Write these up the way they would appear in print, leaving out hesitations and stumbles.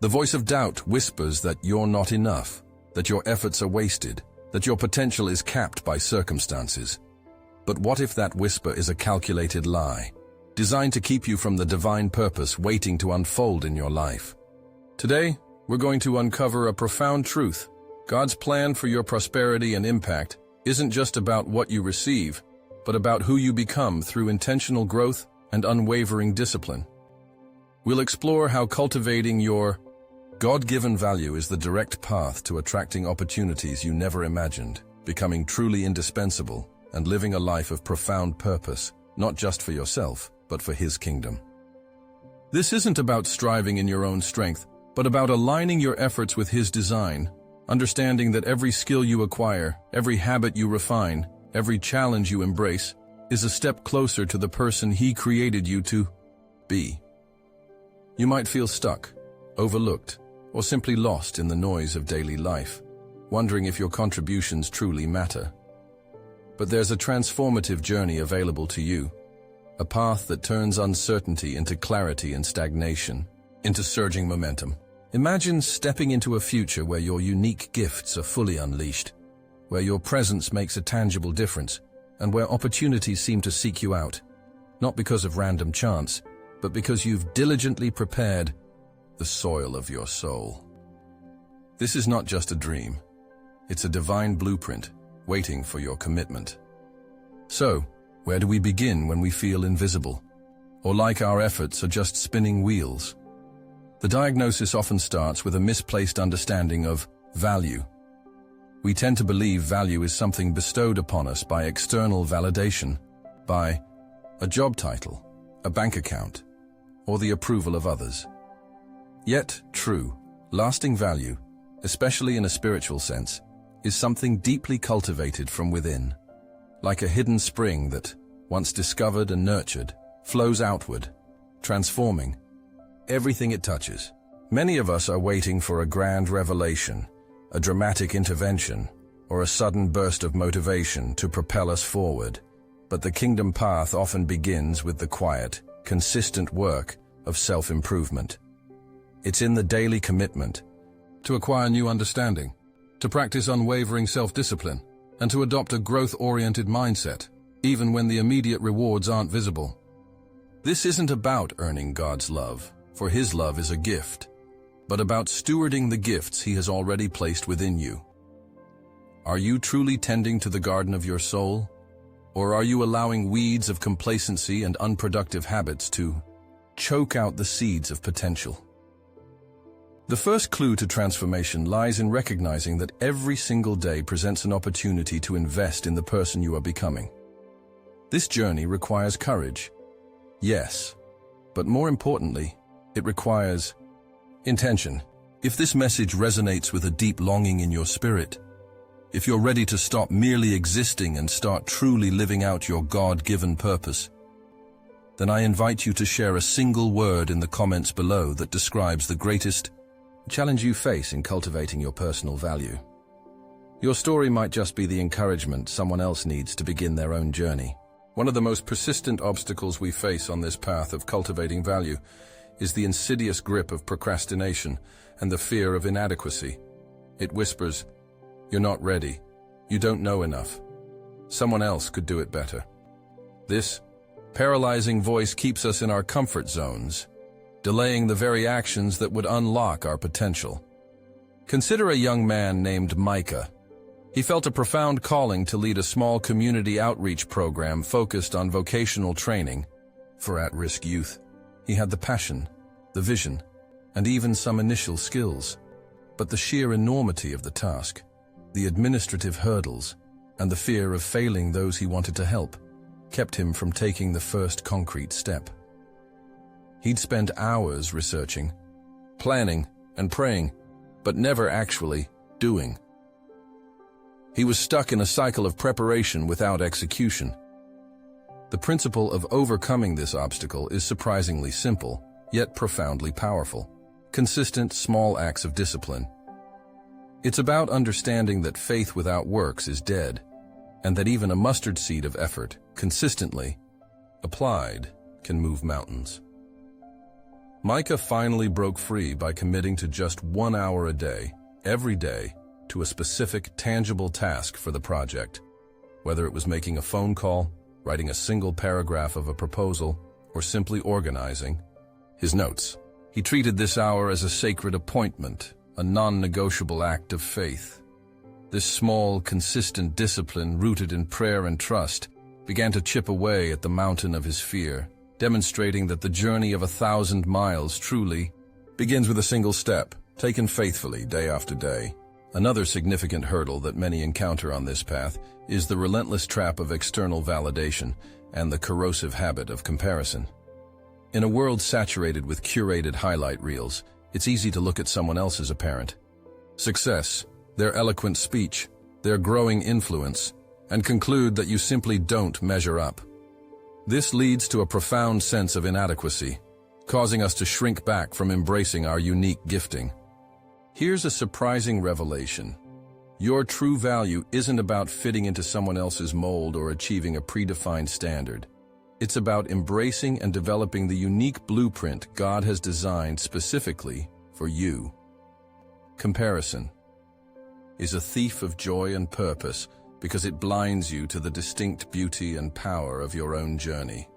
The voice of doubt whispers that you're not enough, that your efforts are wasted, that your potential is capped by circumstances. But what if that whisper is a calculated lie, designed to keep you from the divine purpose waiting to unfold in your life? Today, we're going to uncover a profound truth. God's plan for your prosperity and impact isn't just about what you receive, but about who you become through intentional growth and unwavering discipline. We'll explore how cultivating your God-given value is the direct path to attracting opportunities you never imagined, becoming truly indispensable, and living a life of profound purpose, not just for yourself, but for His kingdom. This isn't about striving in your own strength, but about aligning your efforts with His design, understanding that every skill you acquire, every habit you refine, every challenge you embrace, is a step closer to the person He created you to be. You might feel stuck, overlooked, or simply lost in the noise of daily life, wondering if your contributions truly matter. But there's a transformative journey available to you, a path that turns uncertainty into clarity and stagnation, into surging momentum. Imagine stepping into a future where your unique gifts are fully unleashed, where your presence makes a tangible difference, and where opportunities seem to seek you out, not because of random chance, but because you've diligently prepared the soil of your soul. This is not just a dream. It's a divine blueprint waiting for your commitment. So, where do we begin when we feel invisible, or like our efforts are just spinning wheels? The diagnosis often starts with a misplaced understanding of value. We tend to believe value is something bestowed upon us by external validation, by a job title, a bank account, or the approval of others. Yet, true, lasting value, especially in a spiritual sense, is something deeply cultivated from within. Like a hidden spring that, once discovered and nurtured, flows outward, transforming everything it touches. Many of us are waiting for a grand revelation, a dramatic intervention, or a sudden burst of motivation to propel us forward. But the kingdom path often begins with the quiet, consistent work of self-improvement. It's in the daily commitment to acquire new understanding, to practice unwavering self-discipline, and to adopt a growth-oriented mindset, even when the immediate rewards aren't visible. This isn't about earning God's love, for His love is a gift, but about stewarding the gifts He has already placed within you. Are you truly tending to the garden of your soul, or are you allowing weeds of complacency and unproductive habits to choke out the seeds of potential? The first clue to transformation lies in recognizing that every single day presents an opportunity to invest in the person you are becoming. This journey requires courage, yes, but more importantly, it requires intention. If this message resonates with a deep longing in your spirit, if you're ready to stop merely existing and start truly living out your God-given purpose, then I invite you to share a single word in the comments below that describes the greatest challenge you face in cultivating your personal value. Your story might just be the encouragement someone else needs to begin their own journey. One of the most persistent obstacles we face on this path of cultivating value is the insidious grip of procrastination and the fear of inadequacy. It whispers, "You're not ready. You don't know enough. Someone else could do it better." This paralyzing voice keeps us in our comfort zones, delaying the very actions that would unlock our potential. Consider a young man named Micah. He felt a profound calling to lead a small community outreach program focused on vocational training for at-risk youth. He had the passion, the vision, and even some initial skills. But the sheer enormity of the task, the administrative hurdles, and the fear of failing those he wanted to help, kept him from taking the first concrete step. He'd spent hours researching, planning, and praying, but never actually doing. He was stuck in a cycle of preparation without execution. The principle of overcoming this obstacle is surprisingly simple, yet profoundly powerful. Consistent, small acts of discipline. It's about understanding that faith without works is dead, and that even a mustard seed of effort, consistently applied, can move mountains. Micah finally broke free by committing to just 1 hour a day, every day, to a specific, tangible task for the project. Whether it was making a phone call, writing a single paragraph of a proposal, or simply organizing his notes. He treated this hour as a sacred appointment, a non-negotiable act of faith. This small, consistent discipline, rooted in prayer and trust, began to chip away at the mountain of his fear, demonstrating that the journey of 1,000 miles truly begins with a single step, taken faithfully day after day. Another significant hurdle that many encounter on this path is the relentless trap of external validation and the corrosive habit of comparison. In a world saturated with curated highlight reels, it's easy to look at someone else's apparent success, their eloquent speech, their growing influence, and conclude that you simply don't measure up. This leads to a profound sense of inadequacy, causing us to shrink back from embracing our unique gifting. Here's a surprising revelation. Your true value isn't about fitting into someone else's mold or achieving a predefined standard. It's about embracing and developing the unique blueprint God has designed specifically for you. Comparison is a thief of joy and purpose because it blinds you to the distinct beauty and power of your own journey.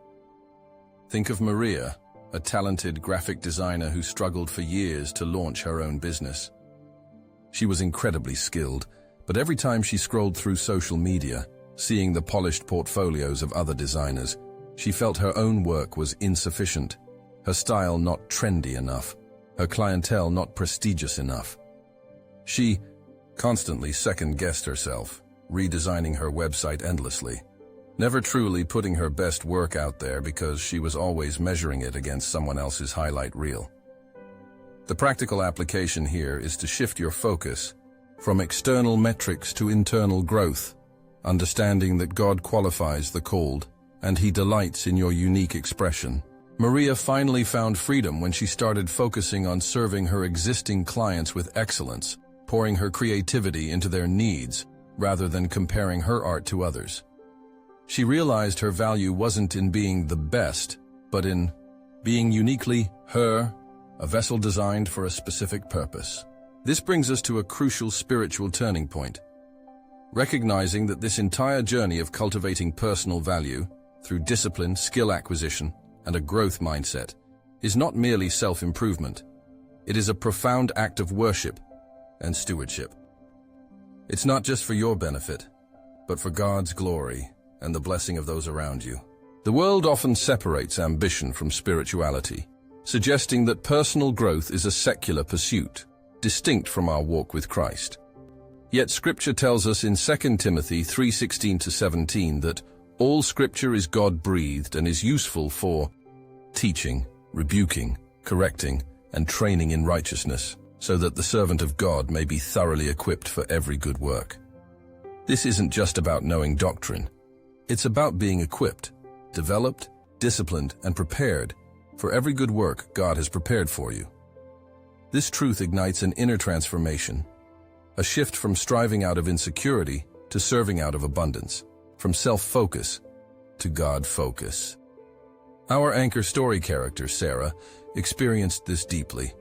Think of Maria, a talented graphic designer who struggled for years to launch her own business. She was incredibly skilled, but every time she scrolled through social media, seeing the polished portfolios of other designers, she felt her own work was insufficient, her style not trendy enough, her clientele not prestigious enough. She constantly second-guessed herself, redesigning her website endlessly, never truly putting her best work out there because she was always measuring it against someone else's highlight reel. The practical application here is to shift your focus from external metrics to internal growth, understanding that God qualifies the called, and He delights in your unique expression. Maria finally found freedom when she started focusing on serving her existing clients with excellence, pouring her creativity into their needs, rather than comparing her art to others. She realized her value wasn't in being the best, but in being uniquely her, a vessel designed for a specific purpose. This brings us to a crucial spiritual turning point. Recognizing that this entire journey of cultivating personal value through discipline, skill acquisition, and a growth mindset is not merely self-improvement. It is a profound act of worship and stewardship. It's not just for your benefit, but for God's glory and the blessing of those around you. The world often separates ambition from spirituality, suggesting that personal growth is a secular pursuit, distinct from our walk with Christ. Yet Scripture tells us in 2 Timothy 3:16-17 that all Scripture is God-breathed and is useful for teaching, rebuking, correcting, and training in righteousness, so that the servant of God may be thoroughly equipped for every good work. This isn't just about knowing doctrine. It's about being equipped, developed, disciplined, and prepared for every good work God has prepared for you. This truth ignites an inner transformation, a shift from striving out of insecurity to serving out of abundance, from self-focus to God-focus. Our anchor story character, Sarah, experienced this deeply.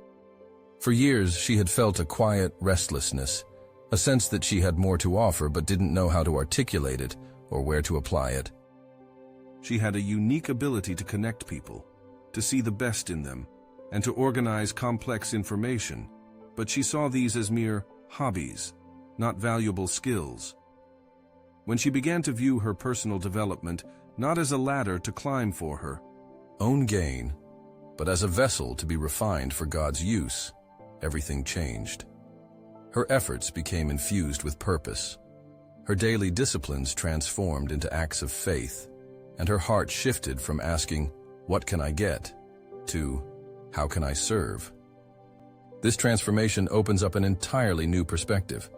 For years, she had felt a quiet restlessness, a sense that she had more to offer but didn't know how to articulate it or where to apply it. She had a unique ability to connect people, to see the best in them, and to organize complex information, but she saw these as mere hobbies, not valuable skills. When she began to view her personal development not as a ladder to climb for her own gain, but as a vessel to be refined for God's use, everything changed. Her efforts became infused with purpose. Her daily disciplines transformed into acts of faith, and her heart shifted from asking, "What can I get?" to, "How can I serve?" This transformation opens up an entirely new perspective.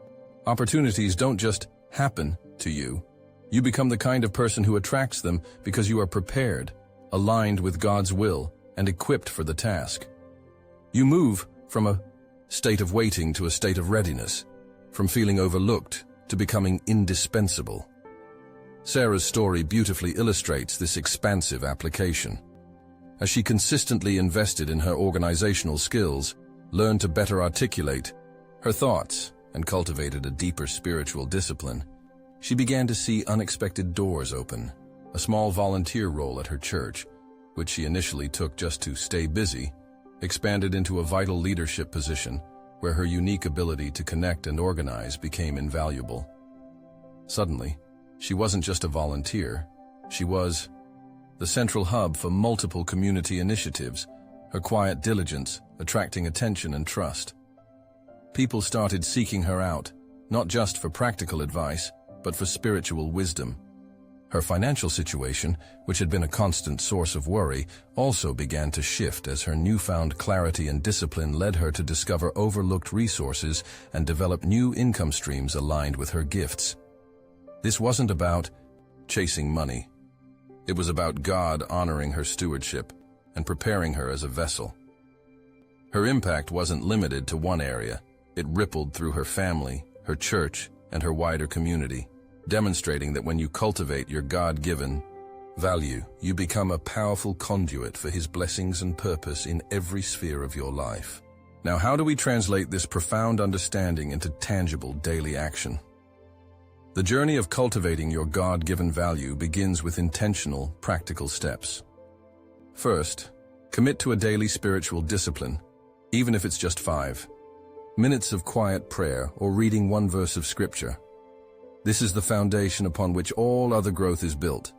Opportunities don't just happen to you. You become the kind of person who attracts them because you are prepared, aligned with God's will, and equipped for the task. You move from a state of waiting to a state of readiness, from feeling overlooked to becoming indispensable. Sarah's story beautifully illustrates this expansive application. as she consistently invested in her organizational skills, learned to better articulate her thoughts, and cultivated a deeper spiritual discipline, she began to see unexpected doors open. A small volunteer role at her church, which she initially took just to stay busy, expanded into a vital leadership position where her unique ability to connect and organize became invaluable. Suddenly, she wasn't just a volunteer, she was the central hub for multiple community initiatives, her quiet diligence attracting attention and trust. People started seeking her out, not just for practical advice, but for spiritual wisdom. Her financial situation, which had been a constant source of worry, also began to shift as her newfound clarity and discipline led her to discover overlooked resources and develop new income streams aligned with her gifts. This wasn't about chasing money. It was about God honoring her stewardship and preparing her as a vessel. Her impact wasn't limited to one area. It rippled through her family, her church, and her wider community, demonstrating that when you cultivate your God-given value, you become a powerful conduit for His blessings and purpose in every sphere of your life. Now, how do we translate this profound understanding into tangible daily action? The journey of cultivating your God-given value begins with intentional, practical steps. First, commit to a daily spiritual discipline, even if it's just 5 minutes of quiet prayer or reading one verse of Scripture. This is the foundation upon which all other growth is built,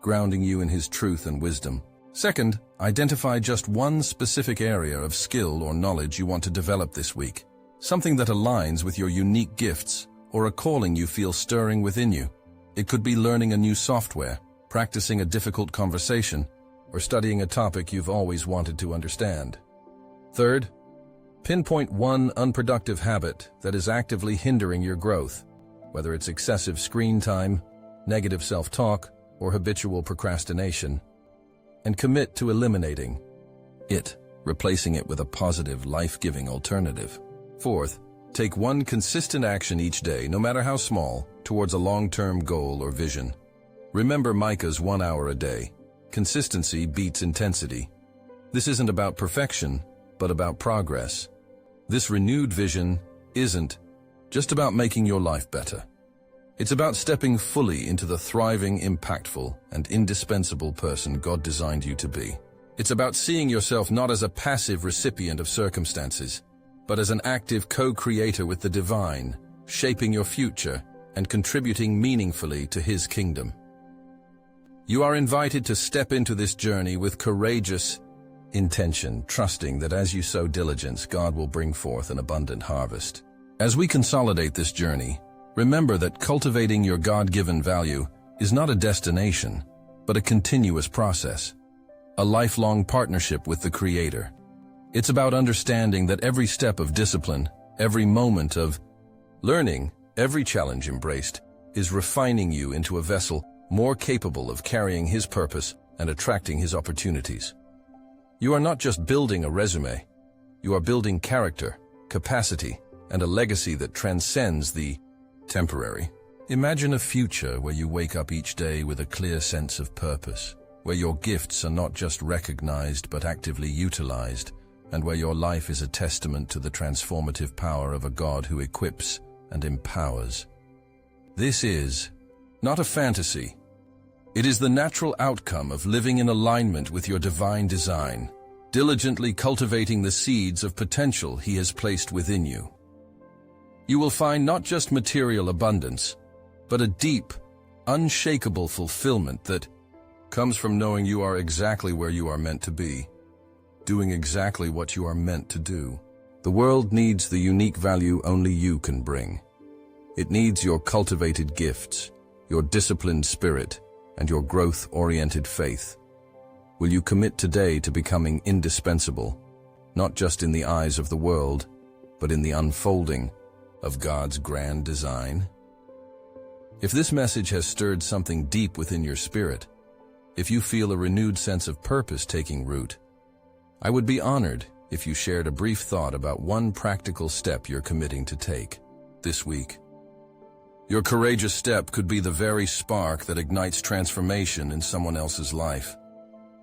grounding you in His truth and wisdom. Second, identify just one specific area of skill or knowledge you want to develop this week, something that aligns with your unique gifts or a calling you feel stirring within you. It could be learning a new software, practicing a difficult conversation, or studying a topic you've always wanted to understand. Third, pinpoint one unproductive habit that is actively hindering your growth, whether it's excessive screen time, negative self-talk, or habitual procrastination, and commit to eliminating it, replacing it with a positive, life-giving alternative. Fourth, take one consistent action each day, no matter how small, towards a long-term goal or vision. Remember Micah's 1 hour a day. Consistency beats intensity. This isn't about perfection, but about progress. This renewed vision isn't just about making your life better. It's about stepping fully into the thriving, impactful, and indispensable person God designed you to be. It's about seeing yourself not as a passive recipient of circumstances, but as an active co-creator with the divine, shaping your future and contributing meaningfully to His kingdom. You are invited to step into this journey with courageous intention, trusting that as you sow diligence, God will bring forth an abundant harvest. As we consolidate this journey, remember that cultivating your God-given value is not a destination, but a continuous process, a lifelong partnership with the Creator. It's about understanding that every step of discipline, every moment of learning, every challenge embraced, is refining you into a vessel more capable of carrying His purpose and attracting His opportunities. You are not just building a resume, you are building character, capacity, and a legacy that transcends the temporary. Imagine a future where you wake up each day with a clear sense of purpose, where your gifts are not just recognized but actively utilized, and where your life is a testament to the transformative power of a God who equips and empowers. This is not a fantasy. It is the natural outcome of living in alignment with your divine design, diligently cultivating the seeds of potential He has placed within you. You will find not just material abundance, but a deep, unshakable fulfillment that comes from knowing you are exactly where you are meant to be, doing exactly what you are meant to do. The world needs the unique value only you can bring. It needs your cultivated gifts, your disciplined spirit, and your growth-oriented faith. Will you commit today to becoming indispensable, not just in the eyes of the world, but in the unfolding of God's grand design? If this message has stirred something deep within your spirit, if you feel a renewed sense of purpose taking root, I would be honored if you shared a brief thought about one practical step you're committing to take this week. Your courageous step could be the very spark that ignites transformation in someone else's life.